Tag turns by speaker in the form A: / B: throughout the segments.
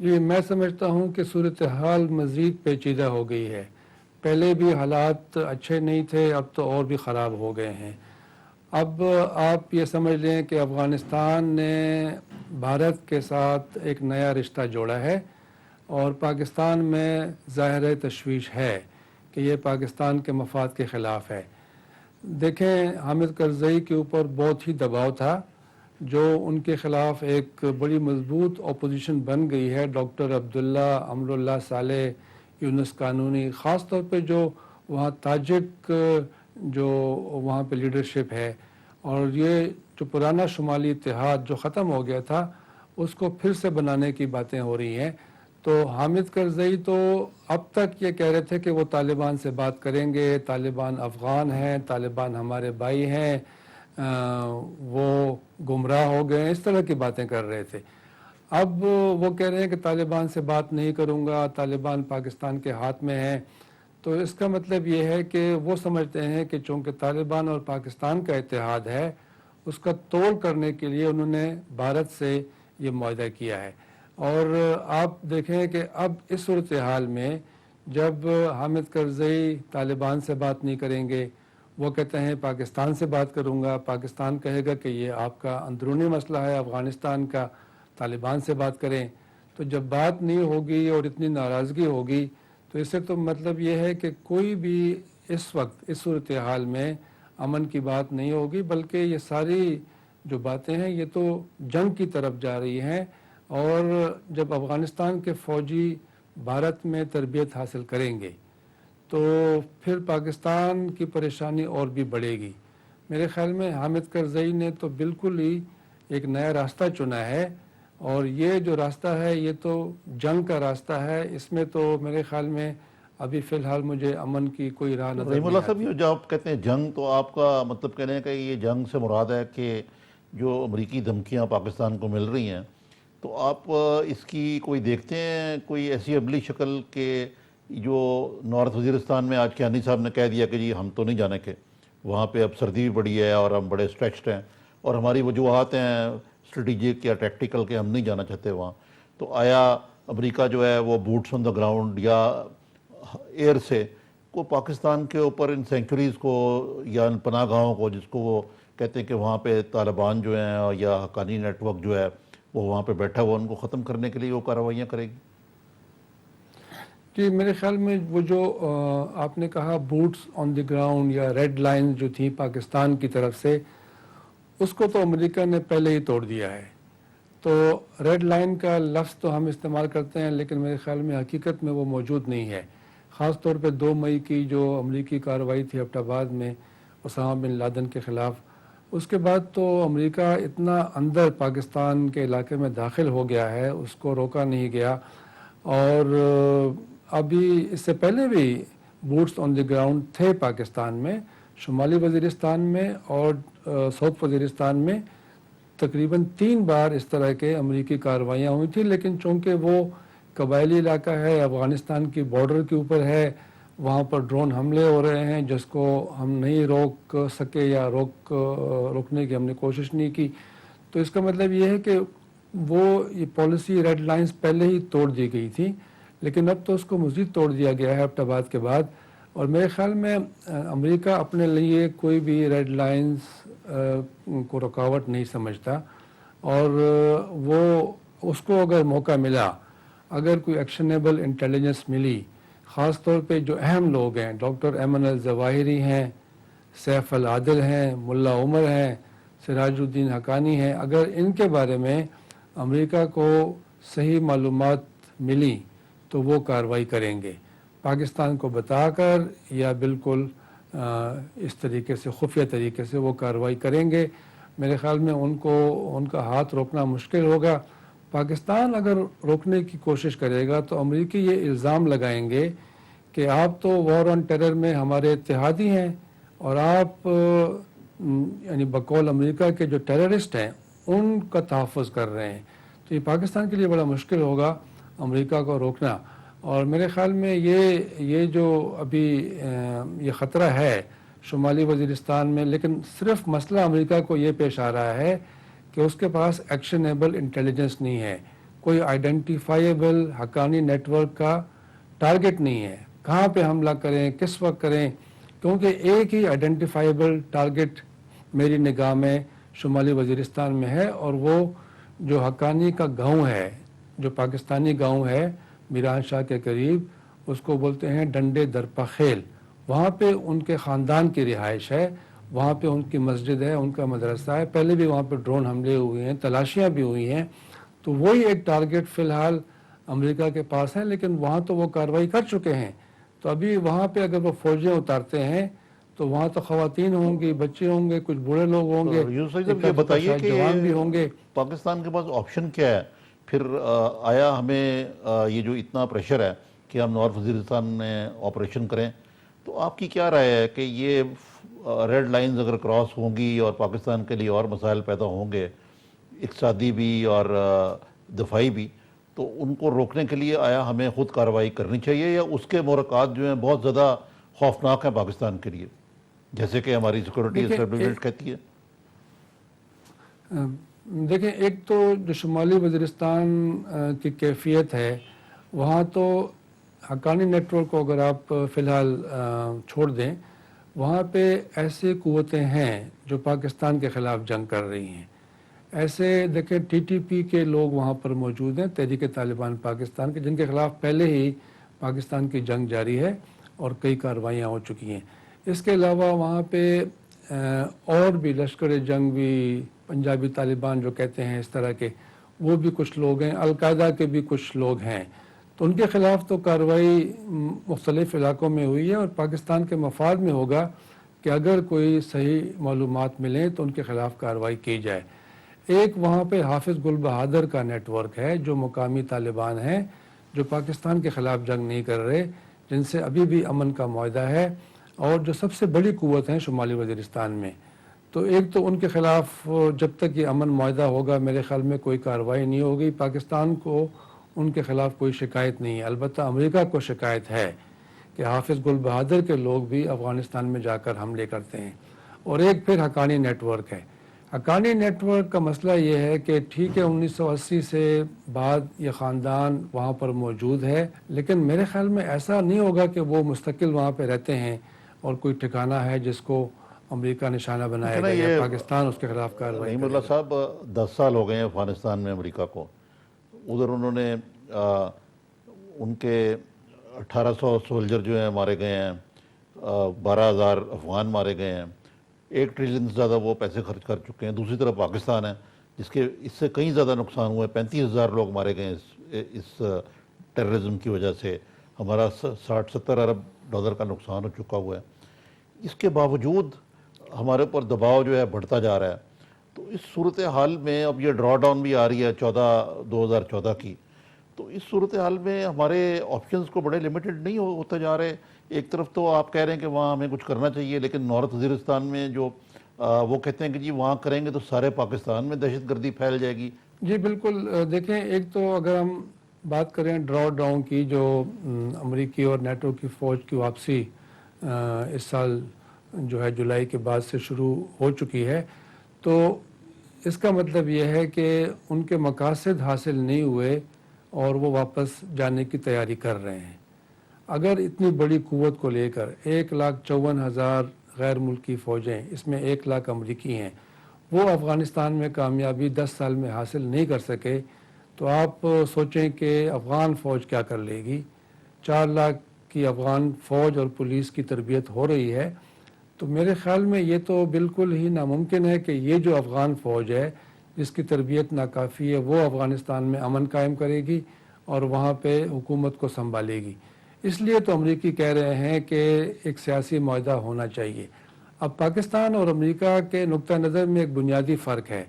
A: جی میں سمجھتا ہوں کہ صورتحال مزید پیچیدہ ہو گئی ہے. پہلے بھی حالات اچھے نہیں تھے، اب تو اور بھی خراب ہو گئے ہیں. اب آپ یہ سمجھ لیں کہ افغانستان نے بھارت کے ساتھ ایک نیا رشتہ جوڑا ہے اور پاکستان میں ظاہر تشویش ہے کہ یہ پاکستان کے مفاد کے خلاف ہے. دیکھیں حامد کرزئی کے اوپر بہت ہی دباؤ تھا، جو ان کے خلاف ایک بڑی مضبوط اپوزیشن بن گئی ہے. ڈاکٹر عبداللہ، امراللہ صالح، یونس قانونی، خاص طور پہ جو وہاں تاجک جو وہاں پہ لیڈرشپ ہے، اور یہ جو پرانا شمالی اتحاد جو ختم ہو گیا تھا اس کو پھر سے بنانے کی باتیں ہو رہی ہیں. تو حامد کرزئی تو اب تک یہ کہہ رہے تھے کہ وہ طالبان سے بات کریں گے، طالبان افغان ہیں، طالبان ہمارے بھائی ہیں، وہ گمراہ ہو گئے ہیں، اس طرح کی باتیں کر رہے تھے. اب وہ کہہ رہے ہیں کہ طالبان سے بات نہیں کروں گا، طالبان پاکستان کے ہاتھ میں ہیں. تو اس کا مطلب یہ ہے کہ وہ سمجھتے ہیں کہ چونکہ طالبان اور پاکستان کا اتحاد ہے، اس کا توڑ کرنے کے لیے انہوں نے بھارت سے یہ معاہدہ کیا ہے. اور آپ دیکھیں کہ اب اس صورتحال میں جب حامد کرزئی طالبان سے بات نہیں کریں گے، وہ کہتے ہیں پاکستان سے بات کروں گا، پاکستان کہے گا کہ یہ آپ کا اندرونی مسئلہ ہے افغانستان کا، طالبان سے بات کریں. تو جب بات نہیں ہوگی اور اتنی ناراضگی ہوگی تو اس سے تو مطلب یہ ہے کہ کوئی بھی اس وقت اس صورتحال میں امن کی بات نہیں ہوگی، بلکہ یہ ساری جو باتیں ہیں یہ تو جنگ کی طرف جا رہی ہیں. اور جب افغانستان کے فوجی بھارت میں تربیت حاصل کریں گے تو پھر پاکستان کی پریشانی اور بھی بڑھے گی. میرے خیال میں حامد کرزئی نے تو بالکل ہی ایک نیا راستہ چنا ہے، اور یہ جو راستہ ہے یہ تو جنگ کا راستہ ہے. اس میں تو میرے خیال میں ابھی فی الحال مجھے امن کی کوئی راہ نظر
B: رحیم
A: نہیں
B: اللہ صاحب،
A: آتی.
B: یہ جو آپ کہتے ہیں جنگ، تو آپ کا مطلب کہنے ہیں کہ یہ جنگ سے مراد ہے کہ جو امریکی دھمکیاں پاکستان کو مل رہی ہیں، تو آپ اس کی کوئی دیکھتے ہیں کوئی ایسی عملی شکل کہ جو نارتھ وزیرستان میں آج کیانی صاحب نے کہہ دیا کہ جی ہم تو نہیں جانے کے، وہاں پہ اب سردی بھی بڑی ہے اور ہم بڑے اسٹریچڈ ہیں اور ہماری وجوہات ہیں اسٹریٹجک یا ٹیکٹیکل کہ ہم نہیں جانا چاہتے وہاں، تو آیا امریکہ جو ہے وہ بوٹس آن دا گراؤنڈ یا ایئر سے کو پاکستان کے اوپر ان سینکچریز کو یا ان پناہ گاہوں کو، جس کو وہ کہتے ہیں کہ وہاں پہ طالبان جو ہیں یا حقانی نیٹ ورک جو ہے وہ وہاں پہ بیٹھا ہوا، ان کو ختم کرنے کے لیے وہ کارروائیاں کرے گی؟
A: جی میرے خیال میں وہ جو آپ نے کہا بوٹس آن دی گراؤنڈ یا ریڈ لائن جو تھی پاکستان کی طرف سے، اس کو تو امریکہ نے پہلے ہی توڑ دیا ہے. تو ریڈ لائن کا لفظ تو ہم استعمال کرتے ہیں لیکن میرے خیال میں حقیقت میں وہ موجود نہیں ہے. خاص طور پہ 2 مئی کی جو امریکی کارروائی تھی ایبٹ آباد میں اسامہ بن لادن کے خلاف، اس کے بعد تو امریکہ اتنا اندر پاکستان کے علاقے میں داخل ہو گیا ہے، اس کو روکا نہیں گیا. اور ابھی اس سے پہلے بھی بوٹس آن دی گراؤنڈ تھے پاکستان میں، شمالی وزیرستان میں اور ساؤتھ وزیرستان میں تقریباً 3 بار اس طرح کے امریکی کارروائیاں ہوئی تھیں. لیکن چونکہ وہ قبائلی علاقہ ہے، افغانستان کی بارڈر کے اوپر ہے، وہاں پر ڈرون حملے ہو رہے ہیں جس کو ہم نہیں روک سکے یا روکنے کی ہم نے کوشش نہیں کی. تو اس کا مطلب یہ ہے کہ وہ یہ پالیسی ریڈ لائنز پہلے ہی توڑ دی گئی تھی، لیکن اب تو اس کو مزید توڑ دیا گیا ہے ایبٹ آباد کے بعد. اور میرے خیال میں امریکہ اپنے لیے کوئی بھی ریڈ لائنز کو رکاوٹ نہیں سمجھتا، اور وہ اس کو اگر موقع ملا، اگر کوئی ایکشنیبل انٹیلیجنس ملی، خاص طور پہ جو اہم لوگ ہیں، ڈاکٹر ایمن الظواہری ہیں، سیف العادل ہیں، ملا عمر ہیں، سراج الدین حقانی ہیں، اگر ان کے بارے میں امریکہ کو صحیح معلومات ملی تو وہ کارروائی کریں گے، پاکستان کو بتا کر یا بالکل اس طریقے سے خفیہ طریقے سے وہ کارروائی کریں گے. میرے خیال میں ان کا ہاتھ روکنا مشکل ہوگا. پاکستان اگر روکنے کی کوشش کرے گا تو امریکی یہ الزام لگائیں گے کہ آپ تو وار آن ٹیرر میں ہمارے اتحادی ہیں اور آپ یعنی بقول امریکہ کے جو ٹیررسٹ ہیں ان کا تحفظ کر رہے ہیں. تو یہ پاکستان کے لیے بڑا مشکل ہوگا امریکہ کو روکنا. اور میرے خیال میں یہ جو ابھی یہ خطرہ ہے شمالی وزیرستان میں، لیکن صرف مسئلہ امریکہ کو یہ پیش آ رہا ہے کہ اس کے پاس ایکشنیبل انٹیلیجنس نہیں ہے. کوئی آئیڈینٹیفائیبل حقانی نیٹ ورک کا ٹارگٹ نہیں ہے. کہاں پہ حملہ کریں, کس وقت کریں, کیونکہ ایک ہی آئیڈینٹیفائیبل ٹارگٹ میری نگاہ میں شمالی وزیرستان میں ہے, اور وہ جو حقانی کا گاؤں ہے, جو پاکستانی گاؤں ہے میران شاہ کے قریب, اس کو بولتے ہیں ڈنڈے درپا خیل. وہاں پہ ان کے خاندان کی رہائش ہے, وہاں پہ ان کی مسجد ہے, ان کا مدرسہ ہے. پہلے بھی وہاں پہ ڈرون حملے ہوئے ہیں, تلاشیاں بھی ہوئی ہیں. تو وہی ایک ٹارگٹ فی الحال امریکہ کے پاس ہے, لیکن وہاں تو وہ کارروائی کر چکے ہیں. تو ابھی وہاں پہ اگر وہ فوجیں اتارتے ہیں تو وہاں تو خواتین ہوں گی, بچے ہوں گے, کچھ بوڑھے لوگ ہوں گے,
B: یہ بتائیے کہ
A: جوان بھی ہوں گے.
B: پاکستان کے پاس آپشن کیا ہے پھر؟ آیا ہمیں یہ جو اتنا پریشر ہے کہ ہم نارتھ وزیرستان میں آپریشن کریں, تو آپ کی کیا رائے ہے کہ یہ ریڈ لائنز اگر کراس ہوں گی اور پاکستان کے لیے اور مسائل پیدا ہوں گے, اقتصادی بھی اور دفاعی بھی, تو ان کو روکنے کے لیے آیا ہمیں خود کارروائی کرنی چاہیے, یا اس کے محرکات جو ہیں بہت زیادہ خوفناک ہیں پاکستان کے لیے, جیسے کہ ہماری سیکورٹی اسٹیبلمنٹ کہتی ہے؟
A: دیکھیں, ایک تو جو شمالی وزیرستان کی کیفیت ہے, وہاں تو حقانی نیٹ ورک کو اگر آپ فی الحال چھوڑ دیں, وہاں پہ ایسی قوتیں ہیں جو پاکستان کے خلاف جنگ کر رہی ہیں. ایسے دیکھیں ٹی ٹی پی کے لوگ وہاں پر موجود ہیں, تحریک طالبان پاکستان کے, جن کے خلاف پہلے ہی پاکستان کی جنگ جاری ہے اور کئی کارروائیاں ہو چکی ہیں. اس کے علاوہ وہاں پہ اور بھی لشکر جنگ بھی, پنجابی طالبان جو کہتے ہیں اس طرح کے, وہ بھی کچھ لوگ ہیں, القاعدہ کے بھی کچھ لوگ ہیں. تو ان کے خلاف تو کارروائی مختلف علاقوں میں ہوئی ہے, اور پاکستان کے مفاد میں ہوگا کہ اگر کوئی صحیح معلومات ملیں تو ان کے خلاف کارروائی کی جائے. ایک وہاں پہ حافظ گل بہادر کا نیٹ ورک ہے, جو مقامی طالبان ہیں جو پاکستان کے خلاف جنگ نہیں کر رہے, جن سے ابھی بھی امن کا معاہدہ ہے, اور جو سب سے بڑی قوت ہیں شمالی وزیرستان میں. تو ایک تو ان کے خلاف جب تک یہ امن معاہدہ ہوگا میرے خیال میں کوئی کارروائی نہیں ہوگی. پاکستان کو ان کے خلاف کوئی شکایت نہیں ہے, البتہ امریکہ کو شکایت ہے کہ حافظ گل بہادر کے لوگ بھی افغانستان میں جا کر حملے کرتے ہیں. اور ایک پھر حقانی نیٹ ورک ہے. حقانی نیٹ ورک کا مسئلہ یہ ہے کہ ٹھیک ہے 1980 سے بعد یہ خاندان وہاں پر موجود ہے, لیکن میرے خیال میں ایسا نہیں ہوگا کہ وہ مستقل وہاں پہ رہتے ہیں اور کوئی ٹھکانہ ہے جس کو امریکہ نشانہ بنایا گیا ہے, پاکستان اس کے خلاف کارروائی
B: رحیم اللہ صاحب 10 سال ہو گئے ہیں افغانستان میں امریکہ کو. ادھر انہوں نے ان کے 1800 سولجر جو ہیں مارے گئے ہیں, 12,000 افغان مارے گئے ہیں, 1 ٹریلین سے زیادہ وہ پیسے خرچ کر چکے ہیں. دوسری طرف پاکستان ہے جس کے اس سے کہیں زیادہ نقصان ہوا ہے, 35,000 لوگ مارے گئے ہیں اس ٹیررزم کی وجہ سے. ہمارا 60-70 ارب ڈالر کا نقصان ہو چکا ہوا ہے. اس کے باوجود ہمارے اوپر دباؤ جو ہے بڑھتا جا رہا ہے. تو اس صورتحال میں اب یہ ڈرا ڈاؤن بھی آ رہی ہے 2014 کی, تو اس صورتحال میں ہمارے آپشنز کو بڑے لیمیٹڈ نہیں ہوتے جا رہے؟ ایک طرف تو آپ کہہ رہے ہیں کہ وہاں ہمیں کچھ کرنا چاہیے, لیکن نارتھ وزیرستان میں جو وہ کہتے ہیں کہ جی وہاں کریں گے تو سارے پاکستان میں دہشت گردی پھیل جائے گی.
A: جی بالکل. دیکھیں, ایک تو اگر ہم بات کریں ڈرا ڈاؤن کی, جو امریکی اور نیٹو کی فوج کی واپسی اس سال جو ہے جولائی کے بعد سے شروع ہو چکی ہے, تو اس کا مطلب یہ ہے کہ ان کے مقاصد حاصل نہیں ہوئے اور وہ واپس جانے کی تیاری کر رہے ہیں. اگر اتنی بڑی قوت کو لے کر 1,54,000 غیر ملکی فوجیں, اس میں 1 لاکھ امریکی ہیں, وہ افغانستان میں کامیابی 10 سال میں حاصل نہیں کر سکے, تو آپ سوچیں کہ افغان فوج کیا کر لے گی. 4 لاکھ کی افغان فوج اور پولیس کی تربیت ہو رہی ہے, تو میرے خیال میں یہ تو بالکل ہی ناممکن ہے کہ یہ جو افغان فوج ہے جس کی تربیت ناکافی ہے وہ افغانستان میں امن قائم کرے گی اور وہاں پہ حکومت کو سنبھالے گی. اس لیے تو امریکی کہہ رہے ہیں کہ ایک سیاسی معاہدہ ہونا چاہیے. اب پاکستان اور امریکہ کے نقطہ نظر میں ایک بنیادی فرق ہے.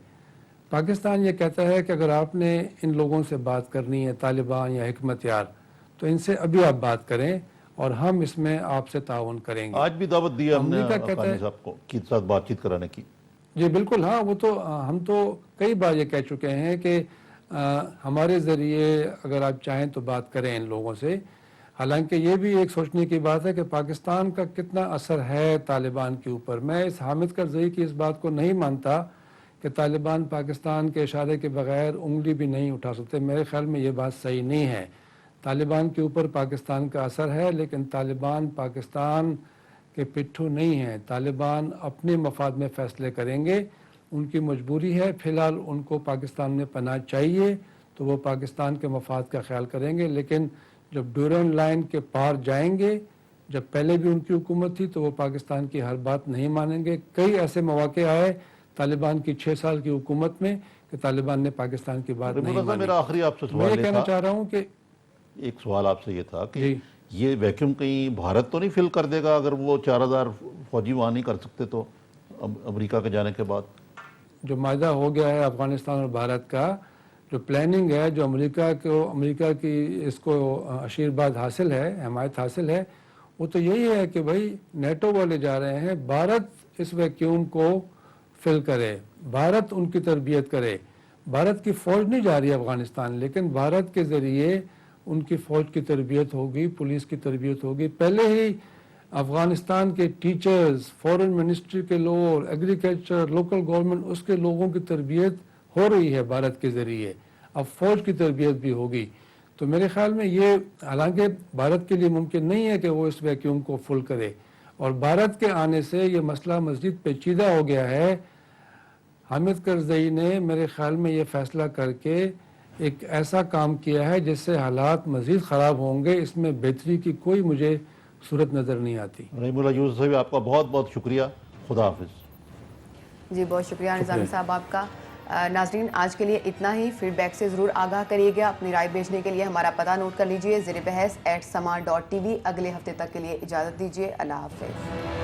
A: پاکستان یہ کہتا ہے کہ اگر آپ نے ان لوگوں سے بات کرنی ہے, طالبان یا حکمت یار, تو ان سے ابھی آپ بات کریں اور ہم اس میں آپ سے تعاون کریں گے.
B: آج بھی دعوت دی ہم نے
A: امریکہ کہتا ہے
B: افغانی صاحب کو کے ساتھ بات چیت کرانے کی.
A: جی بالکل, ہاں, وہ تو ہم تو کئی بار یہ کہہ چکے ہیں کہ ہمارے ذریعے اگر آپ چاہیں تو بات کریں ان لوگوں سے. حالانکہ یہ بھی ایک سوچنے کی بات ہے کہ پاکستان کا کتنا اثر ہے طالبان کے اوپر. میں اس حامد کرزئی کی اس بات کو نہیں مانتا کہ طالبان پاکستان کے اشارے کے بغیر انگلی بھی نہیں اٹھا سکتے. میرے خیال میں یہ بات صحیح نہیں ہے. طالبان کے اوپر پاکستان کا اثر ہے لیکن طالبان پاکستان کے پٹھو نہیں ہیں. طالبان اپنے مفاد میں فیصلے کریں گے, ان کی مجبوری ہے. فی الحال ان کو پاکستان میں پناہ چاہیے تو وہ پاکستان کے مفاد کا خیال کریں گے, لیکن جب ڈیورنڈ لائن کے پار جائیں گے, جب پہلے بھی ان کی حکومت تھی تو وہ پاکستان کی ہر بات نہیں مانیں گے. کئی ایسے مواقع آئے طالبان کی 6 سال کی حکومت میں کہ طالبان نے پاکستان کی بات نہیں مانی.
B: میرا آخری آپ سے
A: میں
B: سوال
A: یہ کہنا چاہ رہا ہوں کہ
B: ایک سوال آپ سے یہ تھا کہ یہ ویکیوم کہیں بھارت تو نہیں فل کر دے گا اگر وہ 4000 فوجی وہاں نہیں کر سکتے تو امریکہ کے جانے کے بعد؟
A: جو معاہدہ ہو گیا ہے افغانستان اور بھارت کا, جو پلاننگ ہے, جو امریکہ کی اس کو آشیرواد حاصل ہے, حمایت حاصل ہے, وہ تو یہی ہے کہ بھائی نیٹو والے جا رہے ہیں, بھارت اس ویکیوم کو فل کرے, بھارت ان کی تربیت کرے. بھارت کی فوج نہیں جا رہی افغانستان, لیکن بھارت کے ذریعے ان کی فوج کی تربیت ہوگی, پولیس کی تربیت ہوگی. پہلے ہی افغانستان کے ٹیچرز, فورن منسٹری کے لوگ, ایگریکلچر, لوکل گورنمنٹ, اس کے لوگوں کی تربیت ہو رہی ہے بھارت کے ذریعے. اب فوج کی تربیت بھی ہوگی. تو میرے خیال میں یہ حالانکہ بھارت کے لیے ممکن نہیں ہے کہ وہ اس ویکیوم کو فل کرے, اور بھارت کے آنے سے یہ مسئلہ مزید پیچیدہ ہو گیا ہے. حامد کرزئی نے میرے خیال میں یہ فیصلہ کر کے ایک ایسا کام کیا ہے جس سے حالات مزید خراب ہوں گے. اس میں بہتری کی کوئی مجھے صورت نظر نہیں آتی.
B: رحیم اللہ یوسف صاحب, آپ کا بہت بہت شکریہ. خدا حافظ.
C: جی بہت شکریہ نظامی صاحب آپ کا. ناظرین آج کے لیے اتنا ہی. فیڈ بیک سے ضرور آگاہ کریے گا. اپنی رائے بھیجنے کے لیے ہمارا پتہ نوٹ کر لیجئے, زیر بحث @sama.tv. اگلے ہفتے تک کے لیے اجازت دیجیے. اللہ حافظ.